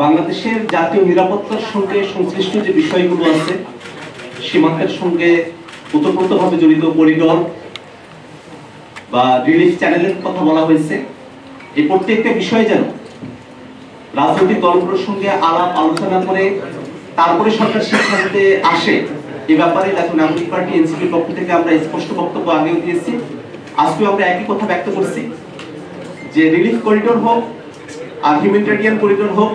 বাংলাদেশের জাতীয় নিরাপত্তার সঙ্গে সংশ্লিষ্ট যে বিষয়গুলো আছে, সীমান্তের সঙ্গে ওতপ্রোতভাবে জড়িত করিডোর বা রিলিফ চ্যানেলের কথা বলা হয়েছে, এই প্রত্যেকটা বিষয় যেন রাজনৈতিক দলগুলোর সঙ্গে আলাপ আলোচনা করে তারপরে সরকার সিদ্ধান্তে আসে, এ ব্যাপারে জাতীয় নাগরিক পার্টি এনসিপির পক্ষ থেকে আমরা স্পষ্ট বক্তব্য আগেও দিয়েছি, আজকেও আমরা একই কথা ব্যক্ত করছি যে রিলিফ করিডোর হোক আর হিউম্যানিটেরিয়ান করিডোর হোক,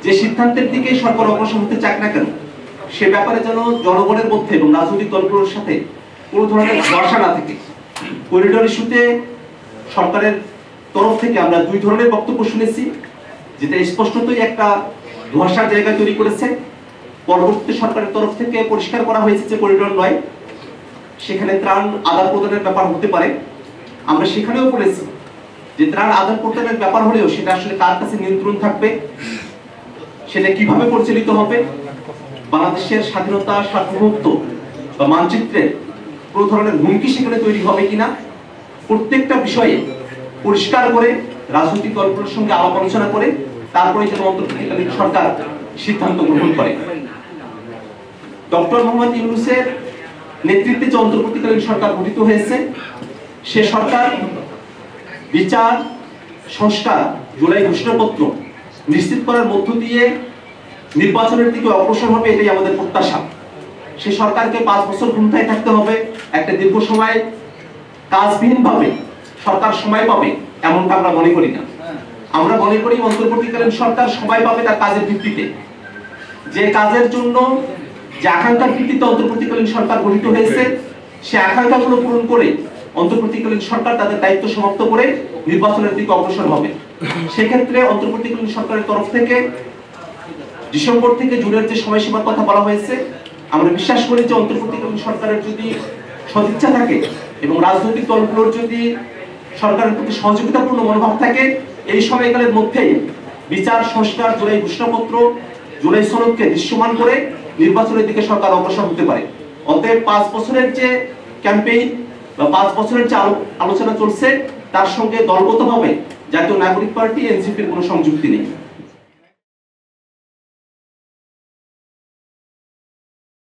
যে সিদ্ধান্তের দিকে সরকার অগ্রসর হতে চাক না কেন, সে ব্যাপারে যেন জনগণের মধ্যে এবং রাজনৈতিক দলগুলোর সাথে কোনো ধরনের ভরসা না থাকে। করিডোর ইস্যুতে সরকারের তরফ থেকে আমরা দুই ধরনের বক্তব্য শুনেছি, যেটা স্পষ্টতই একটা ধোঁয়াশার জায়গা তৈরি করেছে। পরবর্তী সরকারের তরফ থেকে পরিষ্কার করা হয়েছে যে করিডোর নয়, সেখানে ত্রাণ আদান প্রদানের ব্যাপার হতে পারে। আমরা সেখানেও বলেছি যে ত্রাণ আদান প্রদানের ব্যাপার হলেও সেটা আসলে কার কাছে নিয়ন্ত্রণ থাকবে, সেটা কিভাবে পরিচালিত হবে, বাংলাদেশের স্বাধীনতা সার্বভৌমত্ব বা মানচিত্রের কোনো ধরনের হুমকি সেখানে তৈরি হবে কিনা, প্রত্যেকটা বিষয়ে পরিষ্কার করে রাজনৈতিক দলগুলোর সঙ্গে আলাপ আলোচনা করে তারপরে যেন অন্তর্বর্তীকালীন সরকার সিদ্ধান্ত গ্রহণ করে। ডক্টর মোহাম্মদ ইউনূসের নেতৃত্বে যে অন্তর্বর্তীকালীন সরকার গঠিত হয়েছে, সে সরকার বিচার, সংস্কার, জুলাই ঘোষণাপত্র নিশ্চিত করার মধ্য দিয়ে নির্বাচনের দিকে অগ্রসর হবে, এটাই আমাদের প্রত্যাশা। সে সরকারকে 5 বছর ক্ষমতায় থাকতে হবে, একটা দীর্ঘ সময় কাজবিহীনভাবে সরকার সময় পাবে এমনটা আমরা মনে করি না। আমরা মনে করি অন্তর্বর্তীকালীন সরকার সময় পাবে তার কাজের ভিত্তিতে, যে কাজের জন্য যে আকাঙ্ক্ষার ভিত্তিতে অন্তর্বর্তীকালীন সরকার গঠিত হয়েছে, সে আকাঙ্ক্ষাগুলো পূরণ করে অন্তর্বর্তীকালীন সরকার তাদের দায়িত্ব সমাপ্ত করে নির্বাচনের দিকে অগ্রসর হবে। সেক্ষেত্রে অন্তর্বর্তীকালীন সরকারের তরফ থেকে ডিসেম্বর থেকে জুনের যে সময়সীমার কথা বলা হয়েছে, আমরা বিশ্বাস করি যে অন্তর্বর্তীকালীন সরকারের যদি সদিচ্ছা থাকে এবং রাজনৈতিক দলগুলোর যদি সরকারের প্রতি সহযোগিতাপূর্ণ মনোভাব থাকে, এই সময়কালের মধ্যেই বিচার, সংস্কার, জুলাই ঘোষণাপত্র, জুলাই সনদকে দৃশ্যমান করে নির্বাচনের দিকে সরকার অগ্রসর হতে পারে। অতএব 5 বছরের যে ক্যাম্পেইন বা 5 বছরের যে আলোচনা চলছে, তার সঙ্গে দলগতভাবে জাতীয় নাগরিক পার্টি এনসিপির কোনো সংযুক্তি নেই।